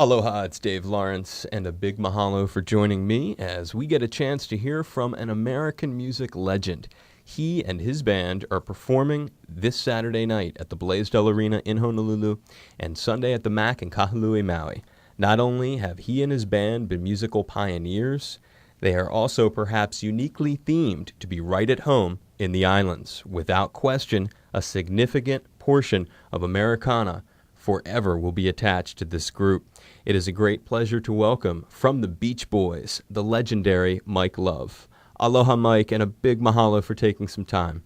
Aloha, it's Dave Lawrence, and a big mahalo for joining me as we get a chance to hear from an American music legend. He and his band are performing this Saturday night at the Blaisdell Arena in Honolulu and Sunday at the MAC in Kahului, Maui. Not only have he and his band been musical pioneers, they are also perhaps uniquely themed to be right at home in the islands. Without question, a significant portion of Americana forever will be attached to this group. It is a great pleasure to welcome from the Beach Boys, the legendary Mike Love. Aloha, Mike, and a big mahalo for taking some time.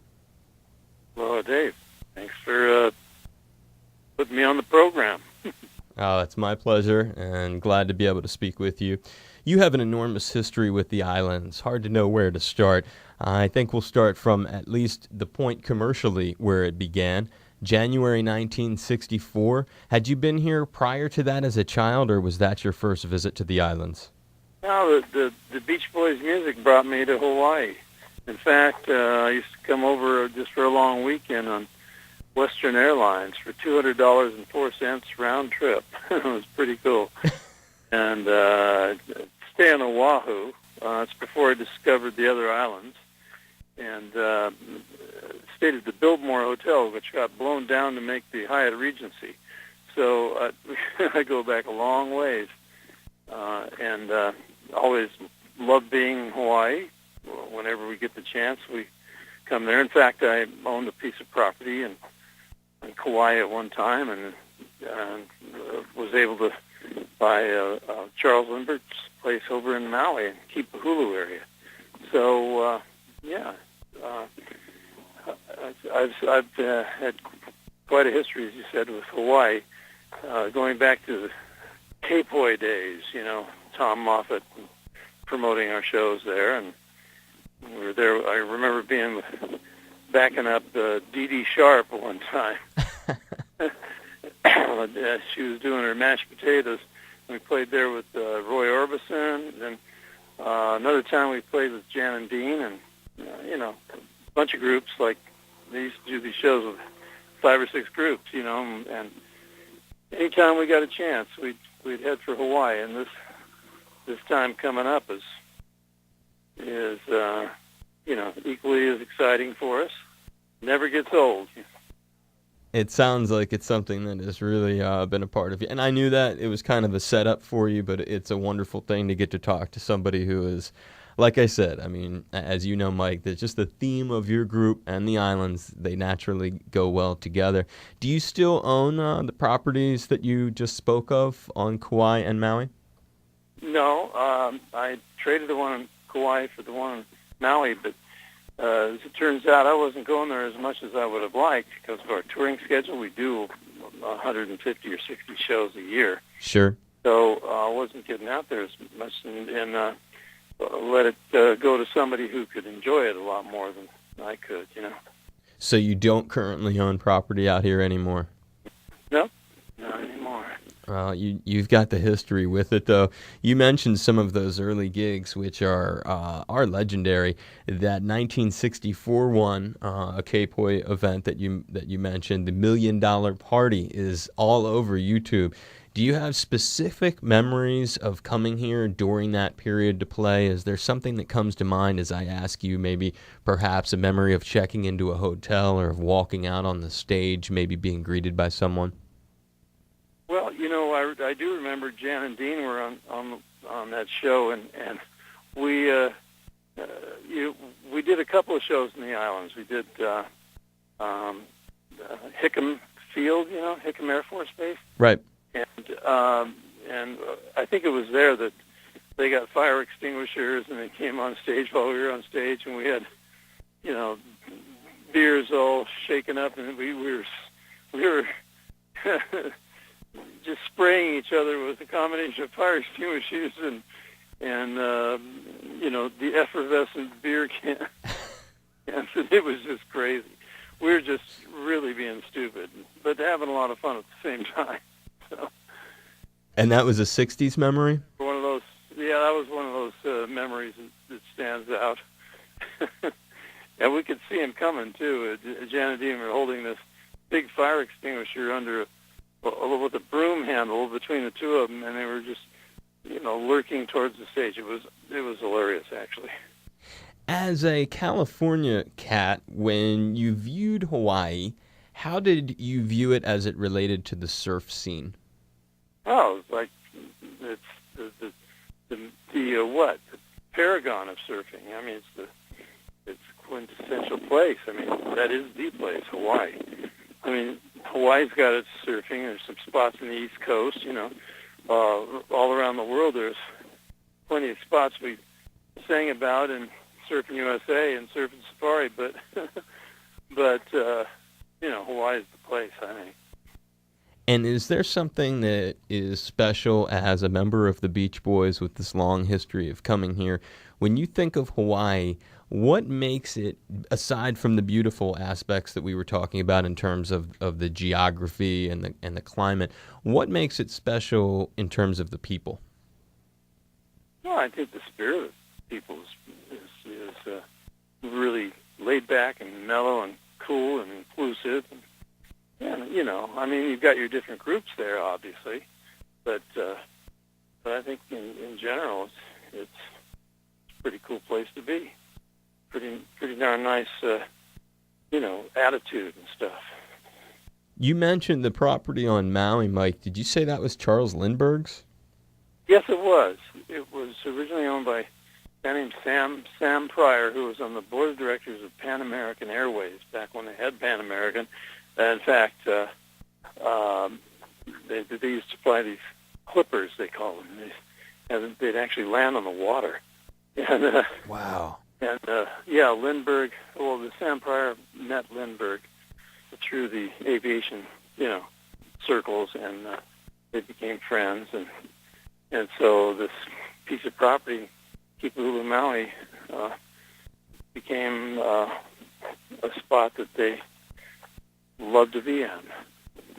Aloha, Dave. Thanks for putting me on the program. Oh, it's my pleasure, and glad to be able to speak with you. You have an enormous history with the islands. Hard to know where to start. I think we'll start from at least the point commercially where it began. January 1964. Had you been here prior to that as a child, or was that your first visit to the islands? No, the Beach Boys music brought me to Hawaii. In fact, I used to come over just for a long weekend on Western Airlines for $200.04 round trip. It was pretty cool. And stay on Oahu. It's before I discovered the other islands. And stayed at the Biltmore Hotel, which got blown down to make the Hyatt Regency. So I go back a long ways, and always love being in Hawaii. Whenever we get the chance, we come there. In fact, I owned a piece of property in Kauai at one time, and was able to buy Charles Limbert's place over in Maui and Kipahulu area. So, yeah. I've had quite a history, as you said, with Hawaii, going back to the Cape Hoy days, Tom Moffat promoting our shows there, and we were there. I remember backing up Dee Dee Sharp one time. She was doing her mashed potatoes. We played there with Roy Orbison, and another time we played with Jan and Dean, and a bunch of groups. Like they used to do these shows with 5 or 6 groups, and anytime we got a chance, we'd head for Hawaii. And this time coming up is equally as exciting for us. Never gets old. It sounds like it's something that has really been a part of you. And I knew that it was kind of a setup for you, but it's a wonderful thing to get to talk to somebody who is, like I said, I mean, as you know, Mike, that just the theme of your group and the islands, they naturally go well together. Do you still own the properties that you just spoke of on Kauai and Maui? No, I traded the one in Kauai for the one in Maui, but as it turns out, I wasn't going there as much as I would have liked because of our touring schedule. We do 150 or 60 shows a year. Sure. So I wasn't getting out there as much, and let it go to somebody who could enjoy it a lot more than I could, So you don't currently own property out here anymore? No, not anymore. Well, you've got the history with it, though. You mentioned some of those early gigs, which are legendary. That 1964 one, a Cape Hoy event that you mentioned, the $1 Million Party, is all over YouTube. Do you have specific memories of coming here during that period to play? Is there something that comes to mind as I ask you, maybe perhaps a memory of checking into a hotel or of walking out on the stage, maybe being greeted by someone? Well, I do remember Jan and Dean were on that show, and we did a couple of shows in the islands. We did Hickam Field, Hickam Air Force Base. Right. And I think it was there that they got fire extinguishers, and they came on stage while we were on stage, and we had, beers all shaken up, and we were just spraying each other with a combination of fire extinguishers and the effervescent beer can. And it was just crazy. We were just really being stupid, but having a lot of fun at the same time. So. And that was a 60s memory? One of those, that was one of those memories that stands out. And we could see him coming, too. Jan and Dean were holding this big fire extinguisher under with a broom handle between the two of them, and they were just, lurking towards the stage. It was hilarious, actually. As a California cat, when you viewed Hawaii, how did you view it as it related to the surf scene? Oh, it's like it's the paragon of surfing. I mean, it's quintessential place. I mean, that is the place, Hawaii. I mean, Hawaii's got its surfing. There's some spots in the East Coast, all around the world. There's plenty of spots we sang about in Surfing USA and Surfing Safari, but Hawaii is the place, I think. And is there something that is special as a member of the Beach Boys with this long history of coming here? When you think of Hawaii, what makes it, aside from the beautiful aspects that we were talking about in terms of the geography and the climate, what makes it special in terms of the people? Well, I think the spirit of people is really laid back and mellow and cool and inclusive. And I mean, you've got your different groups there, obviously, but I think in general, it's a pretty cool place to be. Pretty darn nice, attitude and stuff. You mentioned the property on Maui, Mike. Did you say that was Charles Lindbergh's? Yes, it was. It was originally owned by a guy named Sam Pryor, who was on the board of directors of Pan American Airways back when they had Pan American. In fact, they used to fly these clippers, they call them. And they'd actually land on the water. And, wow. And, Lindbergh, the Sam Pryor met Lindbergh through the aviation, circles, and they became friends. And so this piece of property, Kipahulu, Maui, became a spot that they loved to be in.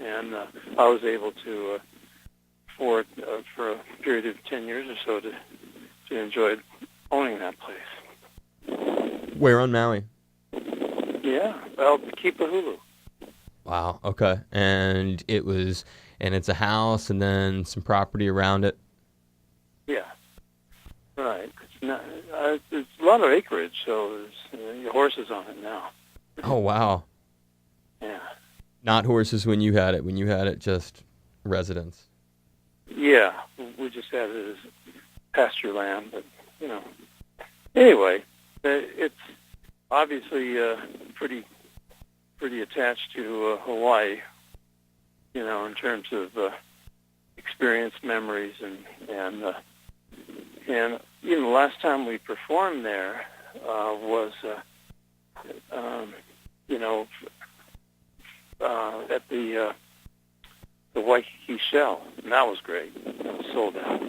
And I was able to, for a period of 10 years or so, to enjoy owning that place. Where on Maui? Yeah, well, Kipahulu. Wow, okay. And it's a house and then some property around it? Yeah, right. It's a lot of acreage, so there's horses on it now. Oh, wow. Yeah. Not horses when you had it, just residents. Yeah, we just had it as pasture land, but, Anyway, it's obviously pretty attached to Hawaii, in terms of experience, memories, and the last time we performed there was at the Waikiki Shell, and that was great. It was sold out.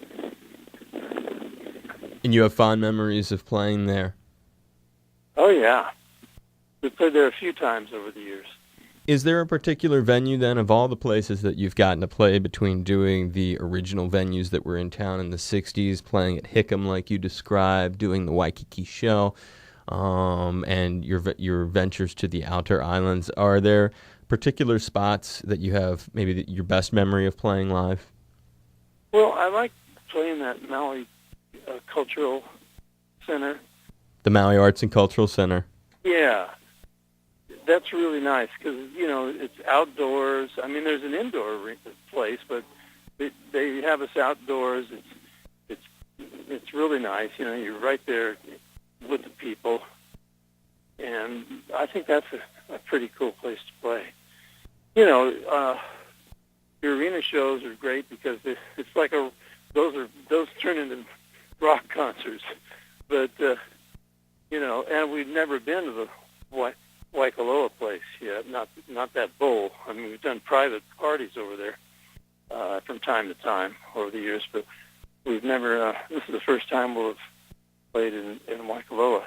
And you have fond memories of playing there? Oh, yeah. We played there a few times over the years. Is there a particular venue, then, of all the places that you've gotten to play, between doing the original venues that were in town in the 60s, playing at Hickam like you described, doing the Waikiki Shell, and your ventures to the outer islands? Are there particular spots that you have maybe your best memory of playing live? Well, I like playing that Maui Cultural Center. The Maui Arts and Cultural Center. Yeah. That's really nice because, it's outdoors. I mean, there's an indoor place, but they have us outdoors. It's really nice. You're right there with the people. And I think that's a pretty cool place to play. Your arena shows are great because it's like those turn into rock concerts. But, and we've never been to the Waikoloa place yet, not that bowl. I mean, we've done private parties over there from time to time over the years, but we've never, this is the first time we'll have played in Waikoloa.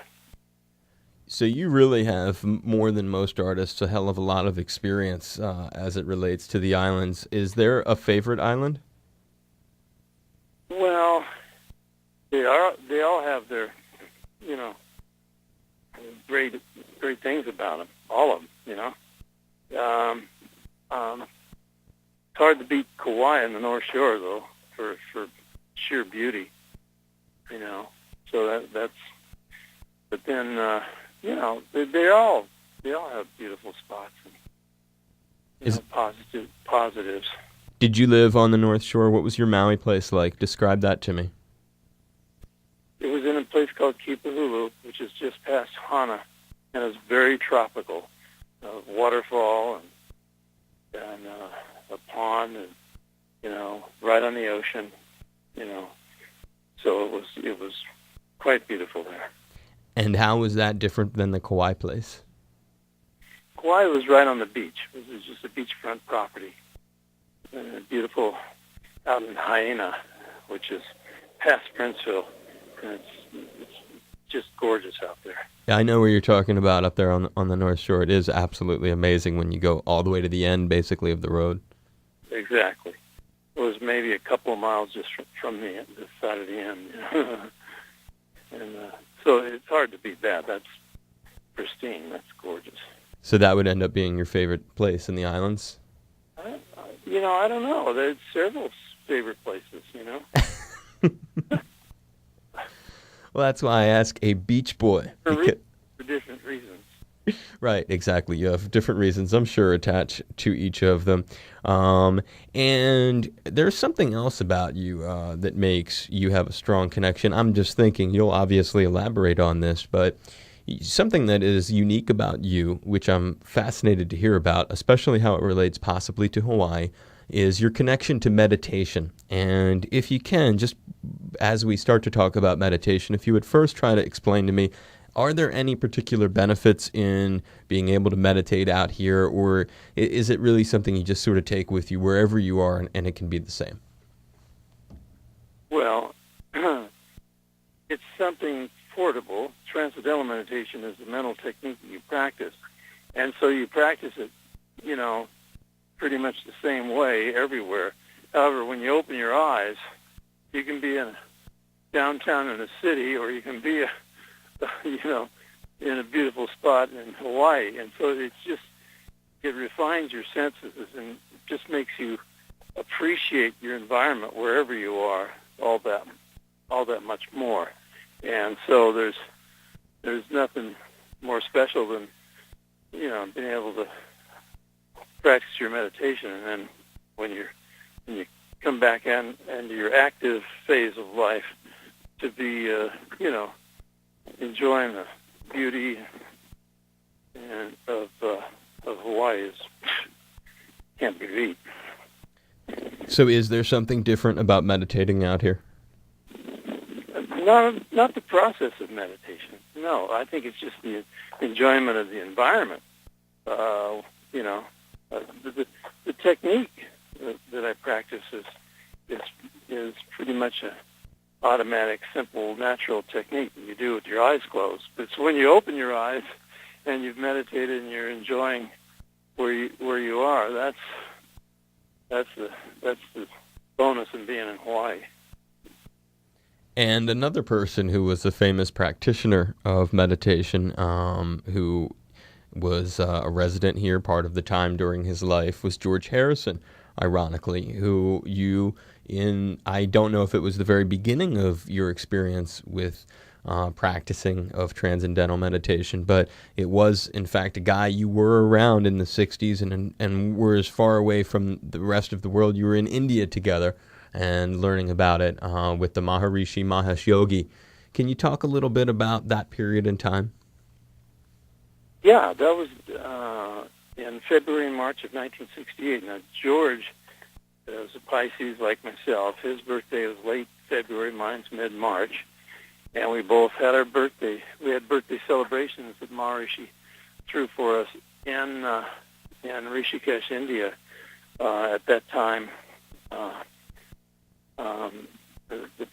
So you really have, more than most artists, a hell of a lot of experience as it relates to the islands. Is there a favorite island? Well, they all have their, great things about them. All of them, hard to beat Kauai in the North Shore, though, for sheer beauty, you know. So that's. But then, you know, they all have beautiful spots and positives. Did you live on the North Shore? What was your Maui place like? Describe that to me. It was in a place called Kipahulu, which is just past Hana, and it's very tropical. Waterfall and a pond, and you know, right on the ocean, you know. So it was quite beautiful there. And how was that different than the Kauai place? Kauai was right on the beach. It was just a beachfront property. Beautiful out in Haena, which is past Princeville. And it's just gorgeous out there. Yeah, I know where you're talking about up there on the North Shore. It is absolutely amazing when you go all the way to the end, basically, of the road. Exactly. It was maybe a couple of miles just from the side of the end. And so it's hard to beat that. That's pristine. That's gorgeous. So that would end up being your favorite place in the islands? You know, I don't know. There's several favorite places, you know. Well, that's why I ask a beach boy. For different reasons. Right, exactly. You have different reasons, I'm sure, attached to each of them. And there's something else about you that makes you have a strong connection. I'm just thinking, you'll obviously elaborate on this, but something that is unique about you, which I'm fascinated to hear about, especially how it relates possibly to Hawaii, is your connection to meditation. And if you can, just as we start to talk about meditation, if you would first try to explain to me, are there any particular benefits in being able to meditate out here, or is it really something you just sort of take with you wherever you are and it can be the same? Well, it's something portable. Transcendental meditation is a mental technique that you practice. And so you practice it, you know, pretty much the same way everywhere. However, when you open your eyes, you can be in downtown in a city, or you can be you know, in a beautiful spot in Hawaii. And so it refines your senses and just makes you appreciate your environment wherever you are all that much more. And so there's nothing more special than, you know, being able to practice your meditation, and then when you come back into your active phase of life, to be you know, enjoying the beauty and of Hawaii can't be beat. So is there something different about meditating out here? Not the process of meditation. No, I think it's just the enjoyment of the environment. You know, the technique that I practice is pretty much a automatic, simple, natural technique that you do with your eyes closed. But it's when you open your eyes and you've meditated and you're enjoying where you are. That's the bonus in being in Hawaii. And another person who was a famous practitioner of meditation, who was a resident here part of the time during his life, was George Harrison, ironically, who I don't know if it was the very beginning of your experience with practicing of transcendental meditation, but it was, in fact, a guy you were around in the 60s and were as far away from the rest of the world. You were in India together and learning about it with the Maharishi Mahesh Yogi. Can you talk a little bit about that period in time? Yeah, that was in February and March of 1968. Now, George was a Pisces like myself. His birthday was late February, mine's mid-March. And we both had our birthday. We had birthday celebrations that Maharishi threw for us in Rishikesh, India. At that time, the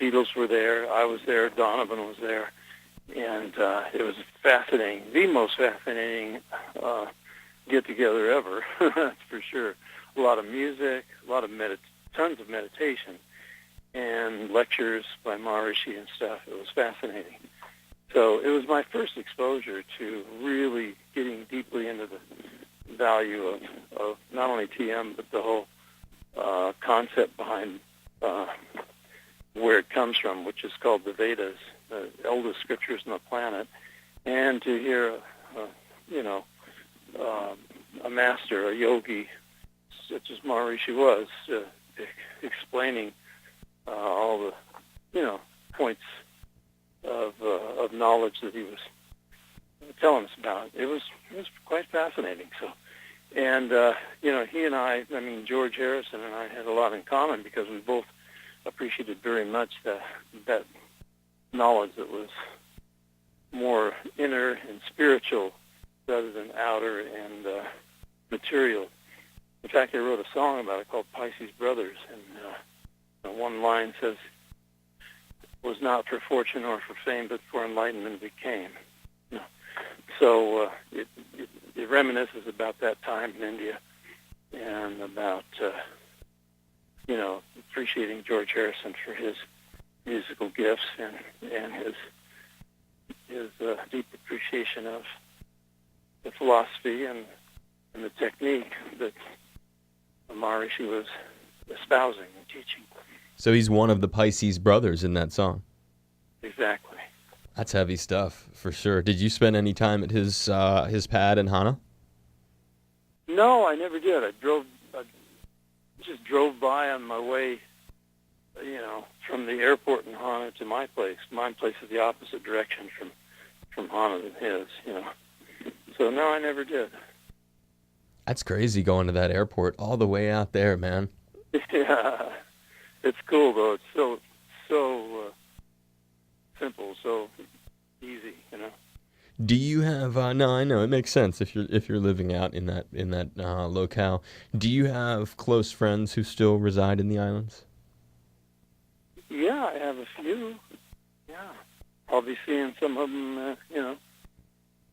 Beatles were there. I was there. Donovan was there. And it was fascinating, the most fascinating get-together ever, that's for sure. A lot of music, tons of meditation, and lectures by Maharishi and stuff. It was fascinating. So it was my first exposure to really getting deeply into the value of not only TM, but the whole concept behind where it comes from, which is called the Vedas, the eldest scriptures on the planet, and to hear, a master, a yogi, such as Maharishi was, explaining all the, points of knowledge that he was telling us about. It was quite fascinating. So, and he and I mean, George Harrison and I had a lot in common because we both appreciated very much that knowledge that was more inner and spiritual rather than outer and material. In fact, I wrote a song about it called Pisces Brothers, and one line says, "Was not for fortune or for fame, but for enlightenment we came." So it reminisces about that time in India and about, appreciating George Harrison for his musical gifts and his deep appreciation of the philosophy and the technique that Maharishi was espousing and teaching. So he's one of the Pisces brothers in that song. Exactly. That's heavy stuff, for sure. Did you spend any time at his pad in Hana? No, I never did. I just drove by on my way, from the airport in Hana to my place. My place is the opposite direction from Hana than his, So no, I never did. That's crazy going to that airport all the way out there, man. Yeah, it's cool though. It's so simple, so easy, Do you have? No, I know it makes sense if you're living out in that locale. Do you have close friends who still reside in the islands? Yeah, I have a few. Yeah, I'll be seeing some of them,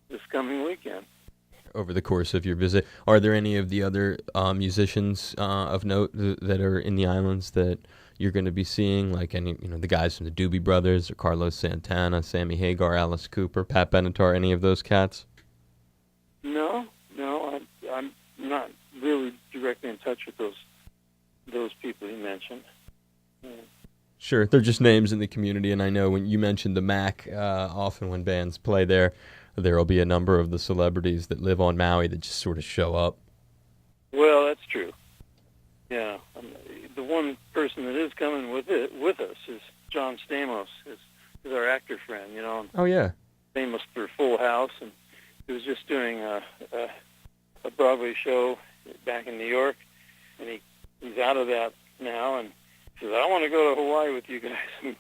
this coming weekend. Over the course of your visit, are there any of the other musicians of note that are in the islands that you're going to be seeing, like any, the guys from the Doobie Brothers, or Carlos Santana, Sammy Hagar, Alice Cooper, Pat Benatar, any of those cats? No, I'm not really directly in touch with those people you mentioned. Yeah. Sure, they're just names in the community, and I know when you mentioned the MAC, often when bands play there will be a number of the celebrities that live on Maui that just sort of show up. Well, that's true. Yeah, the one person that is coming with us is John Stamos, is our actor friend. Oh yeah, famous for Full House, and he was just doing a Broadway show back in New York, and he's out of that now, and he says, "I want to go to Hawaii with you guys." And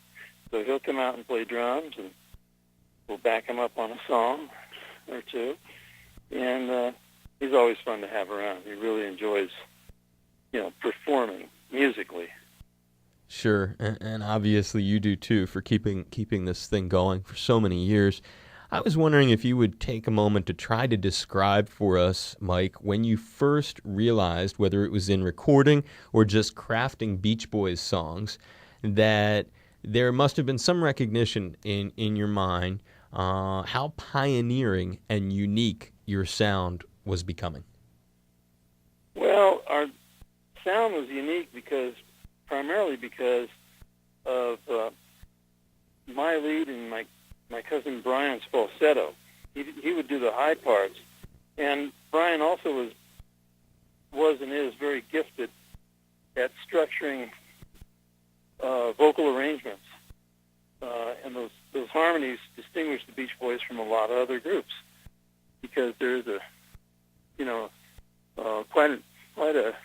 so he'll come out and play drums, and we'll back him up on a song or two, and he's always fun to have around. He really enjoys, performing musically. Sure, and obviously you do too, for keeping this thing going for so many years. I was wondering if you would take a moment to try to describe for us, Mike, when you first realized, whether it was in recording or just crafting Beach Boys songs, that there must have been some recognition in your mind how pioneering and unique your sound was becoming. Well, our sound was unique primarily because of my lead and my cousin Brian's falsetto. He would do the high parts, and Brian also was and is very gifted at structuring vocal arrangements, and those harmonies distinguish the Beach Boys from a lot of other groups because there's quite a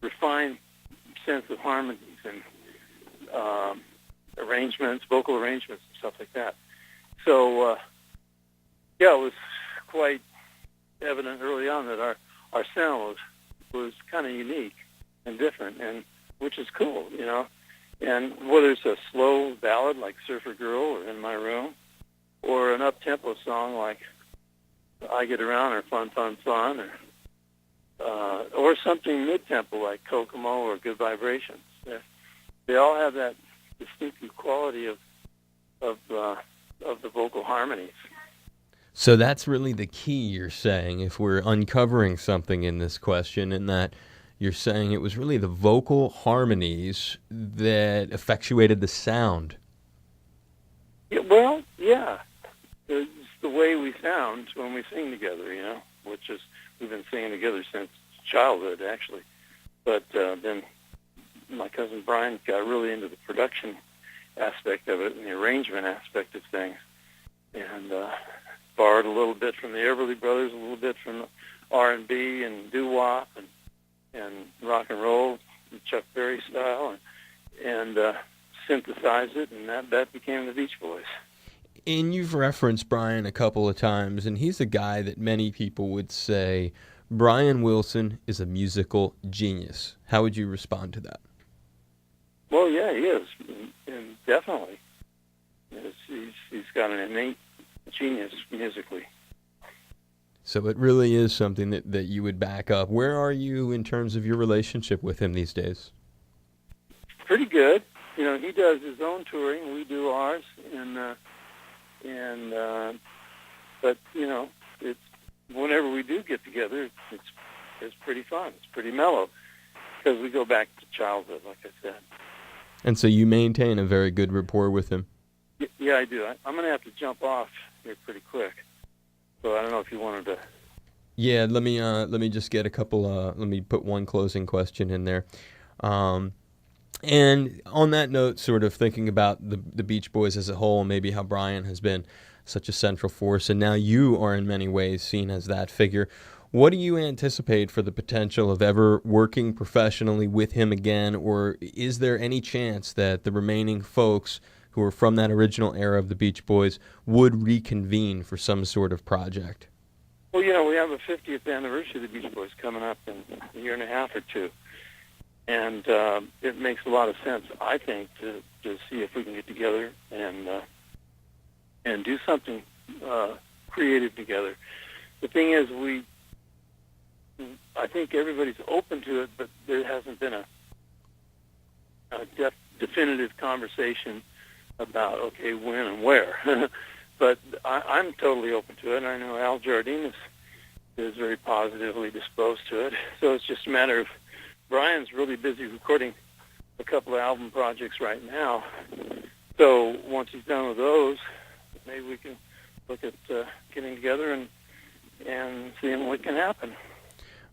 refined sense of harmonies and arrangements, vocal arrangements, and stuff like that. So, it was quite evident early on that our sound was kind of unique and different, and which is cool, And whether it's a slow ballad like Surfer Girl or In My Room, or an up-tempo song like I Get Around or Fun, Fun, Fun, or something mid-tempo like Kokomo or Good Vibrations. They all have that distinctive quality of the vocal harmonies. So that's really the key, you're saying, if we're uncovering something in this question, in that you're saying it was really the vocal harmonies that effectuated the sound. Yeah, well, yeah. It's the way we sound when we sing together, which is, we've been singing together since childhood, actually. But then my cousin Brian got really into the production aspect of it and the arrangement aspect of things, and borrowed a little bit from the Everly Brothers, a little bit from R&B and doo-wop and rock and roll, Chuck Berry style, and synthesized it, and that became the Beach Boys. And you've referenced Brian a couple of times, and he's a guy that many people would say, Brian Wilson is a musical genius. How would you respond to that? Well, yeah, he is, and definitely. He's got an innate genius musically. So it really is something that you would back up. Where are you in terms of your relationship with him these days? Pretty good. He does his own touring, we do ours, but it's whenever we do get together, it's pretty fun. It's pretty mellow because we go back to childhood, like I said. And so you maintain a very good rapport with him. Yeah, I do. I'm going to have to jump off here pretty quick. So I don't know if you wanted to. Yeah, let me just get a couple. Let me put one closing question in there. And on that note, sort of thinking about the Beach Boys as a whole, maybe how Brian has been such a central force, and now you are in many ways seen as that figure. What do you anticipate for the potential of ever working professionally with him again, or is there any chance that the remaining folks who are from that original era of the Beach Boys would reconvene for some sort of project? Well, we have a 50th anniversary of the Beach Boys coming up in a year and a half or two. And it makes a lot of sense, I think, to see if we can get together and do something creative together. The thing is, I think everybody's open to it, but there hasn't been a definitive conversation about, okay, when and where. But I'm totally open to it, and I know Al Jardine is very positively disposed to it. So it's just a matter of, Brian's really busy recording a couple of album projects right now. So once he's done with those, maybe we can look at getting together and seeing what can happen.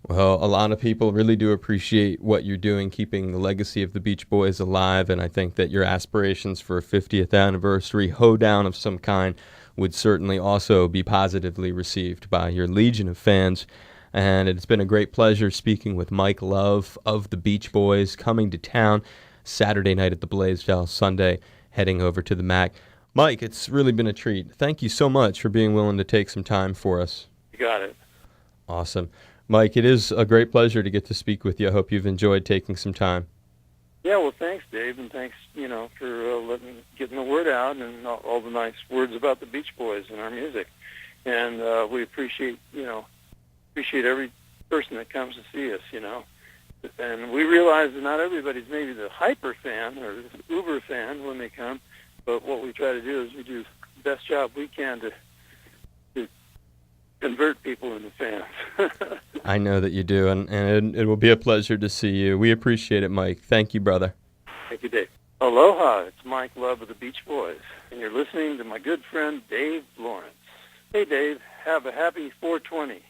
Well, a lot of people really do appreciate what you're doing, keeping the legacy of the Beach Boys alive, and I think that your aspirations for a 50th anniversary hoedown of some kind would certainly also be positively received by your legion of fans. And it's been a great pleasure speaking with Mike Love of the Beach Boys, coming to town Saturday night at the Blaisdell, Sunday heading over to the MAC. Mike, it's really been a treat. Thank you so much for being willing to take some time for us. You got it. Awesome. Mike, it is a great pleasure to get to speak with you. I hope you've enjoyed taking some time. Yeah, well, thanks, Dave, and thanks, for getting the word out and all the nice words about the Beach Boys and our music. And we appreciate every person that comes to see us, And we realize that not everybody's maybe the hyper fan or the uber fan when they come, but what we try to do is we do the best job we can to convert people into fans. I know that you do, and it will be a pleasure to see you. We appreciate it, Mike. Thank you, brother. Thank you, Dave. Aloha, it's Mike Love of the Beach Boys, and you're listening to my good friend Dave Lawrence. Hey, Dave, have a happy 420.